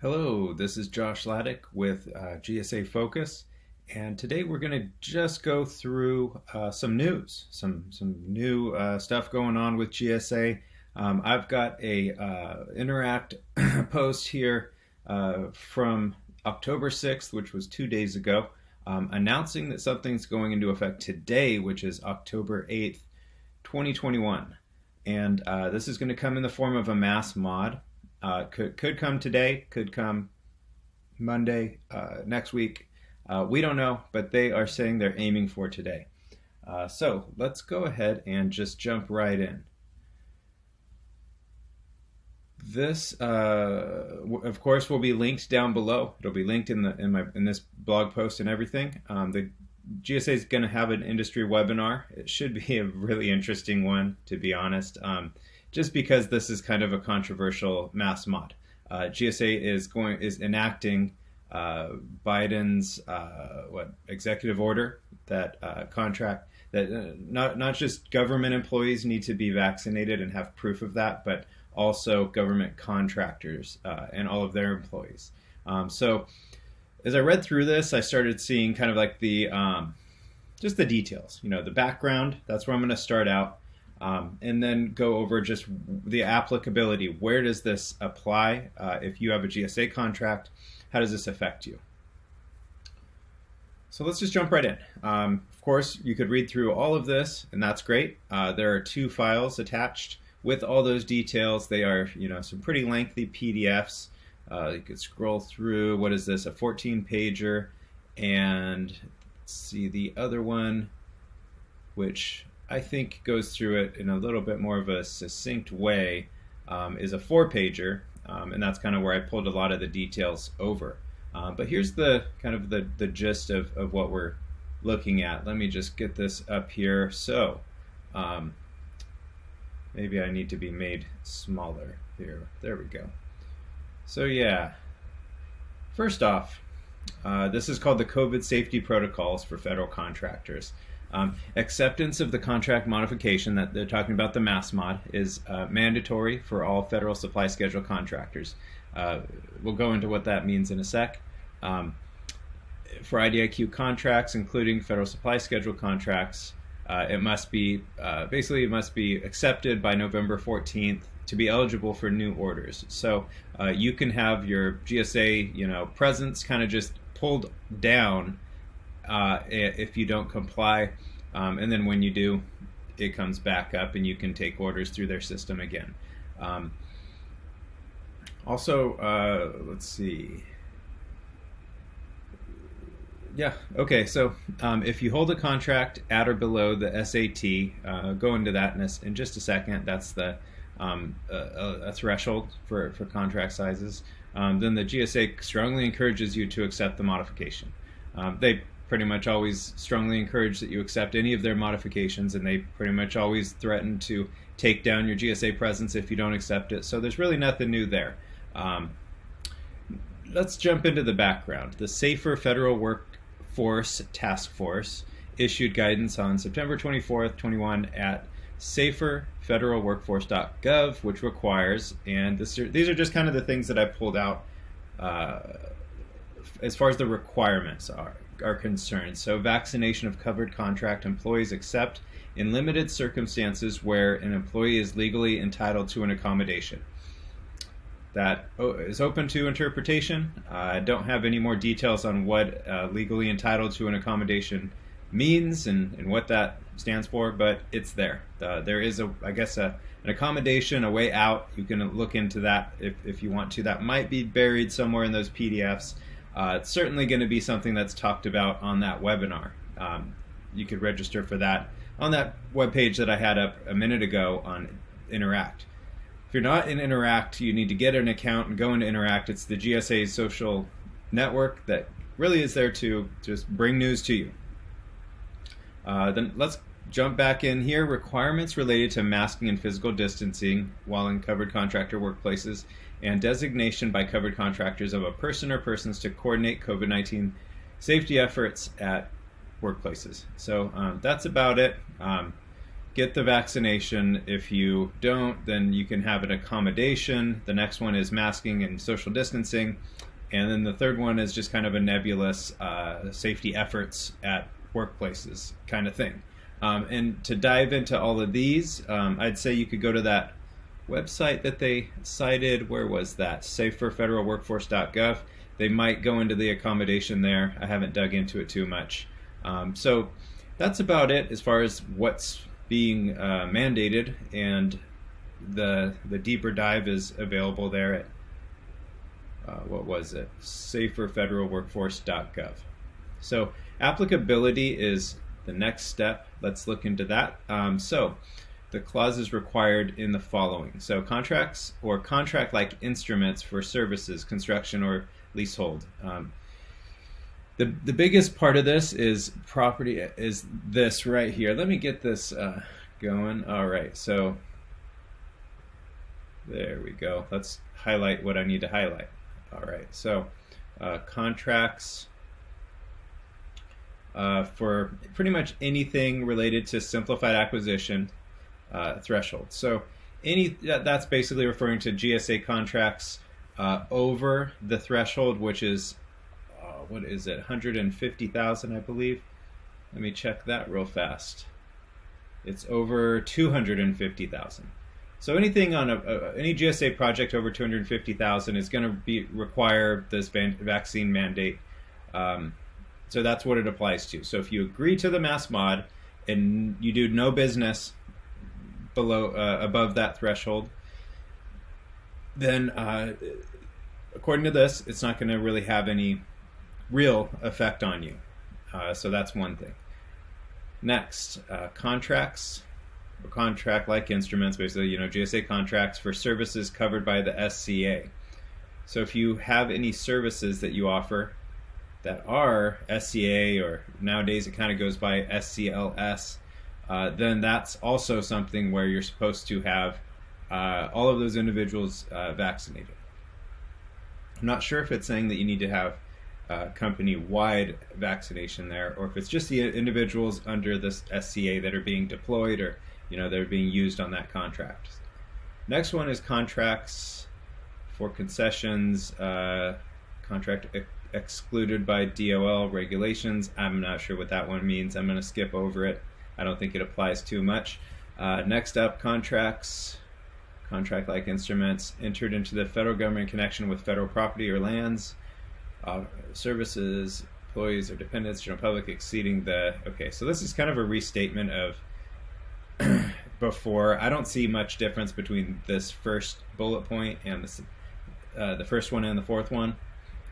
Hello, this is Josh Laddick with GSA Focus, and today we're going to just go through some news, some new stuff going on with GSA. I've got a Interact post here from October 6th, which was 2 days ago, announcing that something's going into effect today, which is October 8th, 2021. And this is going to come in the form of a mass mod. Could come today, could come Monday, next week. We don't know, but they are saying they're aiming for today. So let's go ahead and just jump right in. This, of course, will be linked down below. It'll be linked in this blog post and everything. The GSA is going to have an industry webinar. It should be a really interesting one, to be honest. Just because this is kind of a controversial mass mod. GSA is enacting Biden's executive order that not just government employees need to be vaccinated and have proof of that, but also government contractors and all of their employees. So as I read through this, I started seeing kind of like the just the details, the background. That's where I'm going to start out. And then go over just the applicability. Where does this apply? If you have a GSA contract, how does this affect you? So let's just jump right in. Of course, you could read through all of this, and that's great. There are 2 files attached with all those details. They are, some pretty lengthy PDFs. You could scroll through. What is this? A 14-pager, and let's see the other one, which I think goes through it in a little bit more of a succinct way, is a 4-pager, and that's kind of where I pulled a lot of the details over. But here's the kind of the gist of what we're looking at. Let me just get this up here. So maybe I need to be made smaller here. There we go. So yeah, first off, this is called the COVID Safety Protocols for Federal Contractors. Acceptance of the contract modification that they're talking about, the mass mod, is mandatory for all federal supply schedule contractors. We'll go into what that means in a sec. For IDIQ contracts, including federal supply schedule contracts, it must be accepted by November 14th to be eligible for new orders. So you can have your GSA, presence kind of just pulled down if you don't comply, and then when you do, it comes back up and you can take orders through their system again. Also, let's see. Yeah, okay, so if you hold a contract at or below the SAT, go into that in just a second. That's the a threshold for contract sizes. Then the GSA strongly encourages you to accept the modification. They pretty much always strongly encourage that you accept any of their modifications, and they pretty much always threaten to take down your GSA presence if you don't accept it. So there's really nothing new there. Let's jump into the background. The Safer Federal Workforce Task Force issued guidance on September 24th, 21 at saferfederalworkforce.gov, which requires, and these are just kind of the things that I pulled out as far as the requirements are concerned. So vaccination of covered contract employees except in limited circumstances where an employee is legally entitled to an accommodation. That is open to interpretation. I don't have any more details on what legally entitled to an accommodation means and what that stands for, but it's there. There is, an accommodation, a way out. You can look into that if you want to. That might be buried somewhere in those PDFs. It's certainly going to be something that's talked about on that webinar. You could register for that on that webpage that I had up a minute ago on Interact. If you're not in Interact, you need to get an account and go into Interact. It's the GSA social network that really is there to just bring news to you. Then let's jump back in here. Requirements related to masking and physical distancing while in covered contractor workplaces, and designation by covered contractors of a person or persons to coordinate COVID-19 safety efforts at workplaces. So that's about it. get the vaccination. If you don't, then you can have an accommodation. The next one is masking and social distancing. And then the third one is just kind of a nebulous safety efforts at workplaces kind of thing. And to dive into all of these, I'd say you could go to that website that they cited. Where was that? saferfederalworkforce.gov. They might go into the accommodation there. I haven't dug into it too much. So that's about it as far as what's being mandated, and the deeper dive is available there at what was it? saferfederalworkforce.gov. So applicability is the next step. Let's look into that. So the clauses required in the following. So contracts or contract-like instruments for services, construction, or leasehold. The biggest part of this is property, is this right here. Let me get this going. All right, so there we go. Let's highlight what I need to highlight. All right, so contracts for pretty much anything related to simplified acquisition threshold. So that's basically referring to GSA contracts over the threshold, which is what is it, 150,000, I believe. Let me check that real fast. It's over 250,000. So anything on any GSA project over 250,000 is going to require this vaccine mandate. So that's what it applies to. So if you agree to the mass mod and you do no business above that threshold, then according to this, it's not going to really have any real effect on you. So that's one thing. Next, contracts or contract-like instruments, basically, GSA contracts for services covered by the SCA. So if you have any services that you offer that are SCA, or nowadays it kind of goes by SCLS, then that's also something where you're supposed to have all of those individuals vaccinated. I'm not sure if it's saying that you need to have company-wide vaccination there, or if it's just the individuals under this SCA that are being deployed, or that are being used on that contract. Next one is contracts for concessions, contract excluded by DOL regulations. I'm not sure what that one means. I'm going to skip over it. I don't think it applies too much. Next up, contracts, contract-like instruments entered into the federal government in connection with federal property or lands, services, employees or dependents, general public exceeding the... Okay, so this is kind of a restatement of before. I don't see much difference between this first bullet point and the first one and the fourth one.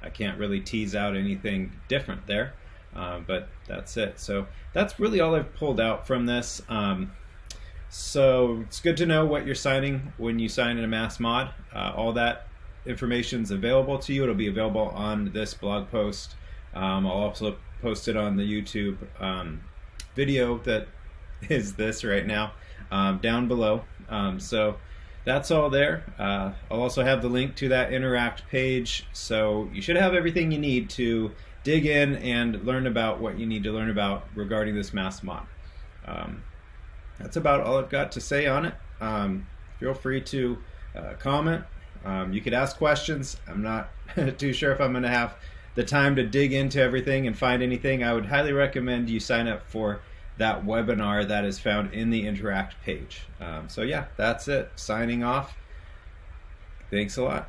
I can't really tease out anything different there, but that's it. So that's really all I've pulled out from this. So it's good to know what you're signing when you sign in a mass mod. All that information's available to you. It'll be available on this blog post. I'll also post it on the YouTube video that is this right now down below. So that's all there. I'll also have the link to that Interact page, so you should have everything you need to dig in and learn about what you need to learn about regarding this mass mod. That's about all I've got to say on it. Feel free to comment. You could ask questions. I'm not too sure if I'm going to have the time to dig into everything and find anything. I would highly recommend you sign up for that webinar that is found in the Interact page. So yeah, that's it. Signing off. Thanks a lot.